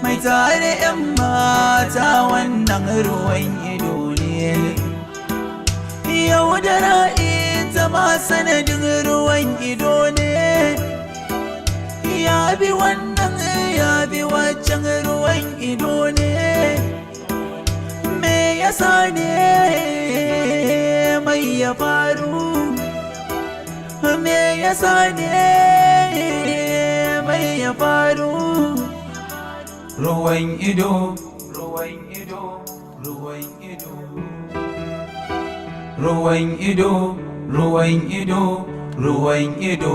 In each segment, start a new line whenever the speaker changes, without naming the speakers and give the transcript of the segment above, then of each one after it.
mai tare 'yan mata wannan ruwan ido ne, yau da ita ma sanadin ruwan ido ne, ya bi wannan ya bi waccan ruwan ido ne, me yasa ne mai ya faru, me yasa ne mai ya faru. Ruwan ido, ruwan ido, ruwan ido, ruwan ido, ruwan ido, ruwan ido.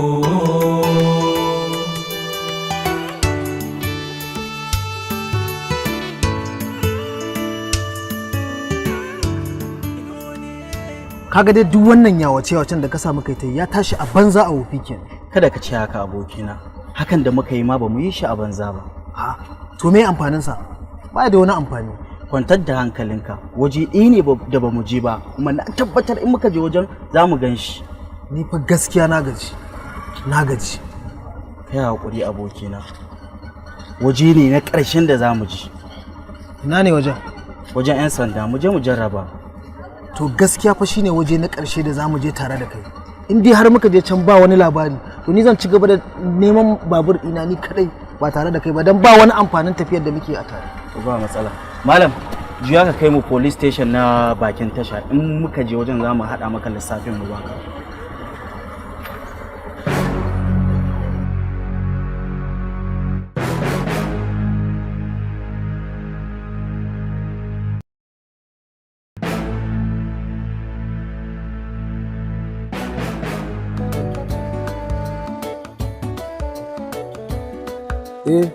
Kaga dai duk wannan yawace-yawacen da ka samu kai ta ya tashi a banza a wofi kenan.
Kada ka ce haka abokina, hakan da muka yi ma ba mu yi shi a banza ba.
Ha, to me amfaninsa? Ba da wani amfani.
Kwantar da hankalinka, waje ɗaya ne da ba mu je ba, kuma na tabbatar in muka je wajen za mu gan shi.
Ni fa gaskiya na gaji, na gaji.
Kai haƙuri abokina, waje ne na ƙarshen da za mu ji.
Ina ne wajen?
Wajen 'yan sanda, mu je mu jarraba.
To gaskiya fa shine waje na ƙarshe da za mu je tare da kai. In dai har muka je can ba wani labari, to ni zan ci gaba da neman babur ina ni kadai ba tare da kai ba, don ba wani amfanin tafiyar da muke a tare.
Ba matsala. Malam, juya ka kai mu police station na bakin tasha, in muka je wajen za mu haɗa maka lissafin mu baka.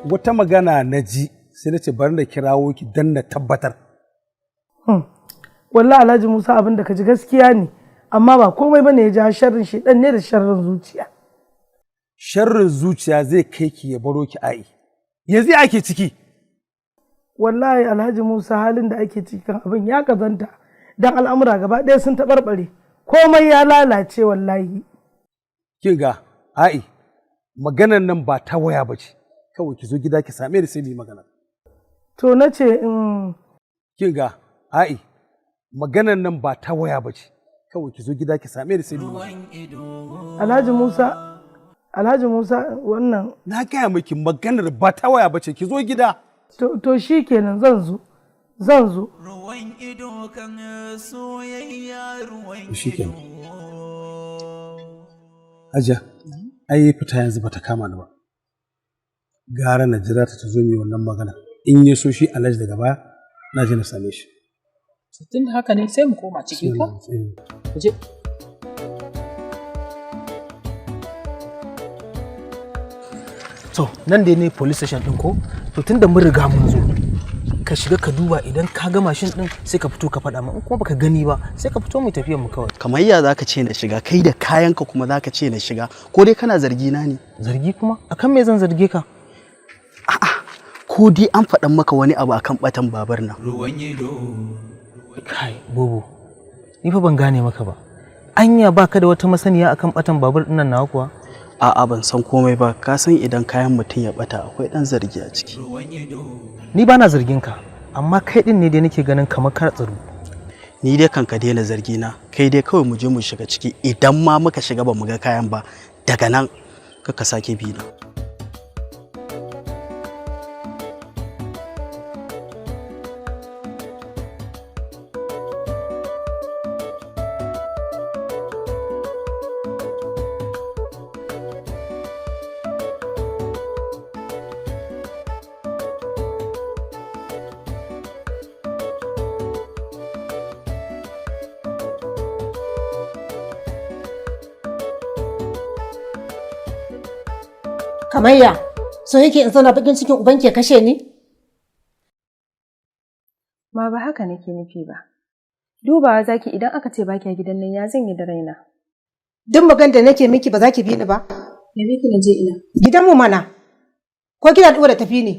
Wata magana na ji sai na ce bari na kirawo ki dan na tabbatar.
Wallahi Alhaji Musa abin da ka ji gaskiya ne, amma ba komai bane ya ja sharrin shedan ne da sharrin zuciya.
Sharrin zuciya zai kai ki ya baro ki ai. Yanzu ake ciki.
Wallahi Alhaji Musa halin da ake ciki kan abin ya kazanta, dan al'amura gaba ɗaya sun taɓarɓare. Komai ya lalace wallahi.
Kin ga ai maganan nan ba ta waya bace. Kawai ki zo gida ki same ni sai mu yi magana.
To na ce in
kin ga ai maganan nan ba ta waya bace. Kawai ki zo gida ki same ni sai mu yi magana.
Alhaji Musa wannan
na gaya miki maganar ba ta waya bace, ki zo gida.
To shikenan zan zo.
Ruwan ido kan soyayya ruwan
Shikenan. Ajiya, ai fita yanzu bata kama ni ba. Gara na jira ta zo mai wannan magana. In ya so shi Alhaji daga baya, na je na same shi.
Tun da haka ne sai mu koma ciki ko? Ku je.
To, nan dai ne police station ɗin ko? To tunda mun riga mun zo, ka shiga ka duba idan ka ga mashin ɗin sai ka fito ka faɗa min, in kuma baka gani ba sai ka fito mu tafiyar mu kawai.
Kamar ya zaka ce na shiga kai da kayanka kuma zaka ce na shiga ko dai kana zargi na ne?
Zargi kuma? Akan me zan zarge ka?
A'a, ko dai an faɗan maka wani abu akan batan babur nan.
Kai, Bobo, ni fa ban gane maka ba. Anya baka da wata masaniya akan batan babur ɗin nan nawa kuwa?
A'a ban san komai ba, ka san idan kayan mutum ya bata akwai dan zargi a ciki.
Ni bana zargin ka, amma kai din ne dai nake ganin kamar ka tsaro.
Ni dai kan ka daina zargi na, kai dai kawai mu je mu shiga ciki, idan ma muka shiga ba mu ga kayan ba, daga nan ka sake bi na.
Kamayya, so yake in zauna bakin cikin uban ke kashe ni?
Ma ba haka nake nufi ba. Dubawa zaki idan aka ce baki a gidan nan ya zan yi da raina.
Duk magan da nake miki ba za ki bi ni ba?
Ya bi ki na je ina.
Gidan mu mana. Ko kina da uwar da tafi ne?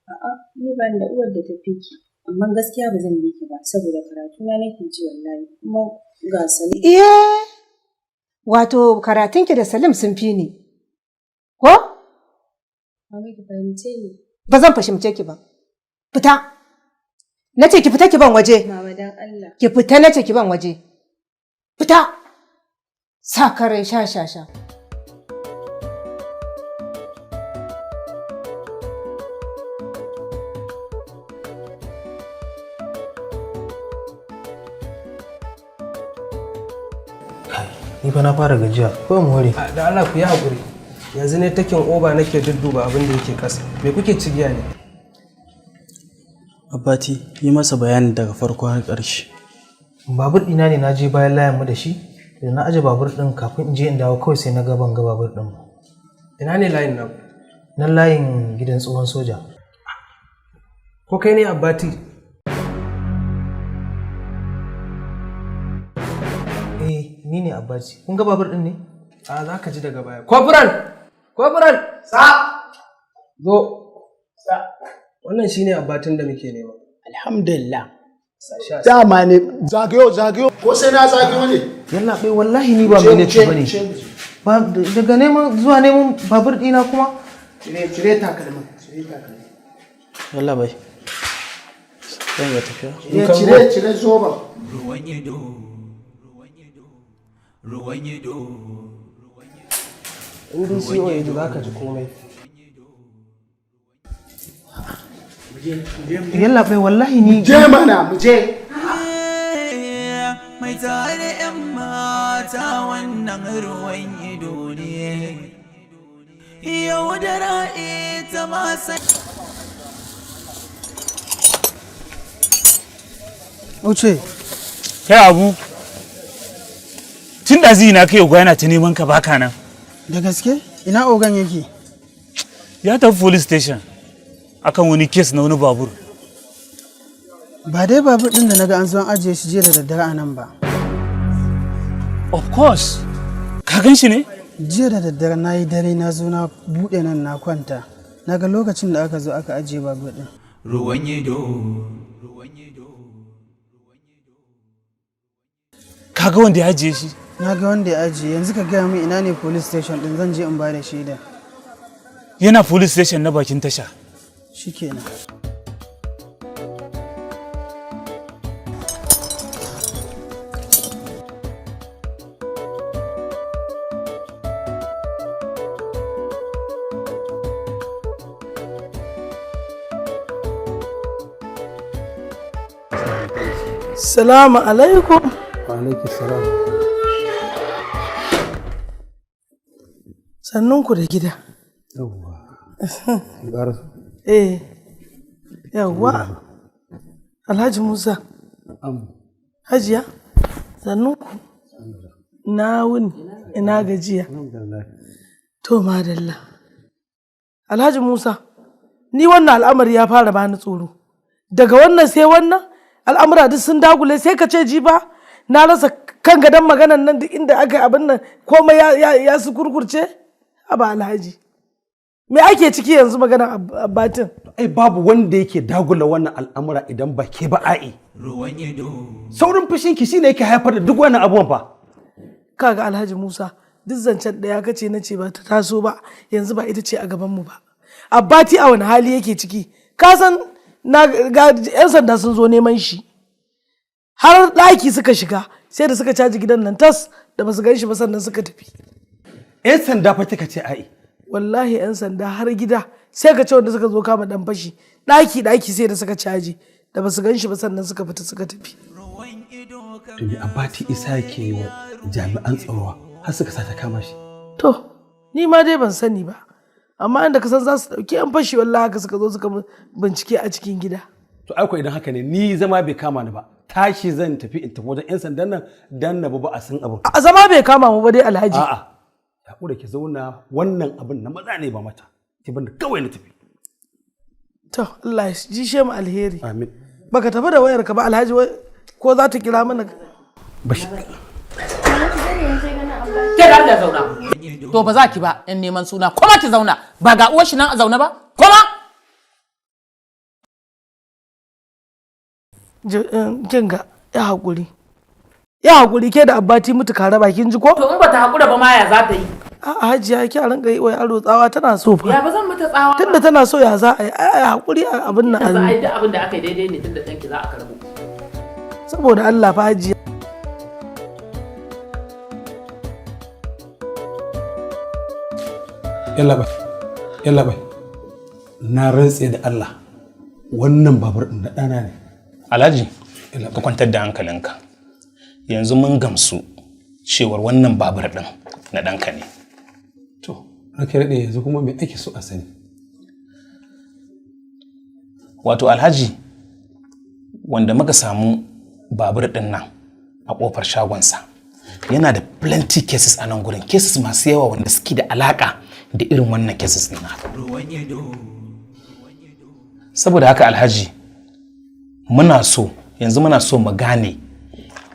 A'a, ni ba da uwar da tafi ki. Amma gaskiya ba zan bi ki ba saboda karatu na nake ji wallahi. Kuma ga Salim.
Wato karatunki da Salim sun fi ni. Ko?
Mama ki fahimce ni.
Ba zan fahimce ki ba. Fita. Nace ki fita ki ban waje.
Mama dan Allah.
Ki fita nace ki ban waje. Fita. Sakarai sha.
Ni fa na fara gajiya, ko mu hore.
Da Allah ku yi haƙuri. Yanzu ne takin oba nake dudduba abin da yake ƙasa. Me kuke cigiya ne?
Abbati, yi masa bayani daga farko har ƙarshe.
Babur ɗina ne na je bayan layin mu da shi, da na aje babur ɗin kafin in je in dawo kawai sai na ga ban ga babur ɗin ba.
Ina ne layin nan?
Nan layin gidan tsohon soja.
Ko kai ne Abbati?
Ni ne Abbati. Kun ga babur ɗin ne?
A za ka ji daga baya. Corporal! Sa! Zo. Sa. Wannan shine Abbatin da muke nema.
Alhamdulillah. Dama ne zagayo ko sai na zagayo ne?
Yalla bai wallahi ni ba mai laifi bane. Ba daga neman zuwa neman babur ɗina kuma?
Cire takalmin.
Yalla bai. Zan ga tafiya.
Cire zoba.
Ruwan ido.
In dai ciwo ya ji za ka ji komai.
Yalla bai wallahi ni.
Je mana mu je.
Mai tare yan mata wannan ruwan ido ne. Yau da ra'i ta masa.
Wuce.
Kai Abu. Tun da zina kai yana ta neman ka baka nan.
Da gaske? Ina ogan yake?
Ya tafi police station akan wani case na wani babur.
Ba dai babur din da naga an zo an ajiye shi jiya da daddare a nan ba.
Of course. Ka gan shi ne?
Jiya da daddare na yi dare na zo na buɗe nan na kwanta. Naga lokacin da aka zo aka ajiye babur din.
Ruwan ido.
Ka ga wanda ya ajiye shi?
Na ga wanda ya ajiye, yanzu ka gaya min ina ne police station din, zan je in ba da shaida.
Yana police station na bakin tasha.
Shikenan.
Salamu alaikum.
Wa alaikum salam.
Sannunku da gida.
Yawwa.
Yawwa. Alhaji Musa. Hajiya. Sannunku. Na wuni ina gajiya. To madalla. Alhaji Musa, ni wannan al'amari ya fara bani tsoro. Daga wannan sai wannan al'amura duk sun dagule sai ka ce ji ba na rasa kan gadon maganan nan duk inda aka yi abin nan komai ya su kurkurce. Aba Alhaji. Me ake ciki yanzu maganar abbatin?
Ai babu wanda yake dagula wannan al'amura idan ba ke ba ai.
Ruwan ido.
Saurin fushinki shine yake haifar da duk wannan abubuwan fa.
Kaga Alhaji Musa, duk zancen da ya kace na ce ba ta taso ba, yanzu ba ita ce a gaban mu ba. Abbati a wani hali yake ciki? Ka san ga 'yan sanda sun zo neman shi. Har ɗaki suka shiga, sai da suka caji gidan nan tas da basu gan shi ba sannan suka tafi.
'Yan sanda fa kika ce ai.
Wallahi 'yan sanda har gida sai ka ce wanda suka zo kama dan fashi. Ɗaki sai da suka caji da basu gan shi ba sannan suka fita suka tafi.
To me Abbati Isa yake yi wa jami'an tsaro har suka sa ta kama shi?
To, ni ma dai ban sani ba. Amma inda ka san za su ɗauki 'yan fashi wallahi haka suka zo suka bincike a cikin gida.
To aiko idan haka ne ni zama bai kama ni ba. Tashi zan tafi in tafi wajen 'yan sandan nan dan na ba a san abin.
A zama bai kama mu ba dai Alhaji.
A'a. Hakura ki zauna wannan abin na maza ne ba mata. Ki banda kawai na tafi.
To Allah ya ji she mu alheri.
Amin.
Baka tafi da wayar ka ba Alhaji ko za ta kira mana?
Bashi.
Ke da Allah zauna. To ba za ki ba in neman suna kuma ki zauna ba ga uwar shi nan a zauna ba kuma.
Kinga ya haƙuri. Ya haƙuri ke da Abbati mutu kare bakin ji ko?
To in ba ta haƙura ba ma ya za ta yi?
A'a Hajiya ki a rinka yi wa yaro tsawa tana so fa.
Ya ba zan mata tsawa.
Tunda tana so ya za a yi haƙuri a abin nan.
Yanzu ai da abin da aka yi daidai ne tunda danki za a karbo.
Saboda Allah fa Hajiya.
Yalla bai. Na rantse da Allah wannan babur din da ɗana ne.
Alhaji, ka kwantar da hankalinka. Yanzu mun gamsu cewar wannan babur din na ɗanka ne.
To, ranka daɗe yanzu kuma me ake so a sani?
Wato Alhaji, wanda muka samu babur din nan a ƙofar shagonsa yana da plenty cases a nan gurin, cases masu yawa wanda suke da alaka da irin wannan cases din haka. Saboda haka Alhaji, yanzu muna so mu gane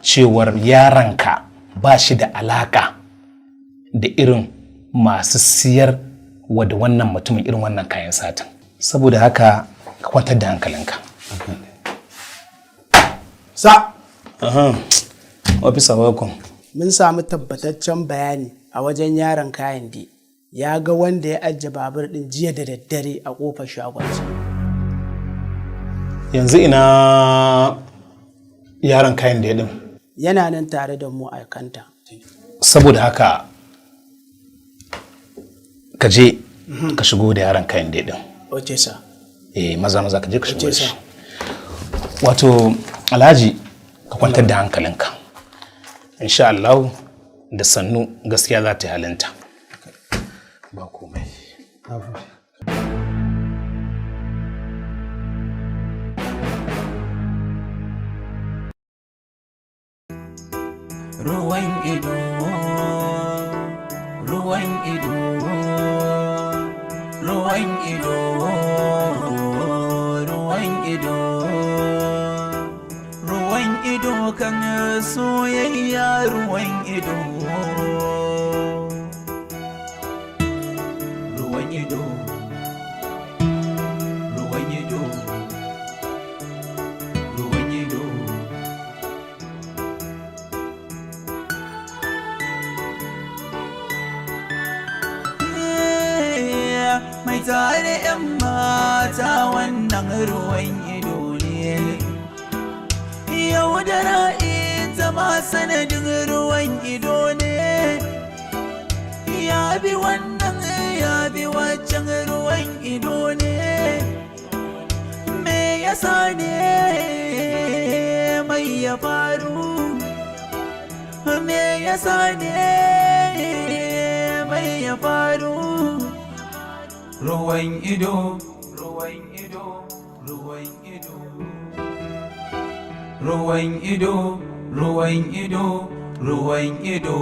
cewar yaranka ba shi da alaka da irin masu siyar wa da wannan mutumin irin wannan kayan satin. Saboda haka ka kwantar da hankalinka.
Sa!
Officer, welcome.
Mun samu tabbataccen bayani a wajen yaron kayan da ya ga wanda ya ajiye babur din jiya da daddare a kofar shagonsa.
Yanzu ina yaron kayan da din?
Yana nan tare da mu a kanta.
Saboda haka ka je ka shigo da yaron kayan da din.
Oce sa.
Maza ka je ka shigo da shi. Wato Alhaji, ka kwantar da hankalinka. Insha Allah da sannu gaskiya za ta yi halinta. Ba komai.
Ruwan ido, ruwan ido, ruwan ido, ruwan ido, ruwan ido kan soyayya ruwan ido, ruwan ido, ruwan ido, ruwan ido. Mai tare 'yan mata wannan ruwan ido ne, yaudara ita ma sanadin ruwan ido ne, ya bi wannan ya bi waccan ruwan ido ne, me yasa ne mai ya faru, me yasa ne mai komai ya faru. Ruwan ido, ruwan ido, ruwan ido. Ruwan ido, ruwan ido, ruwan ido.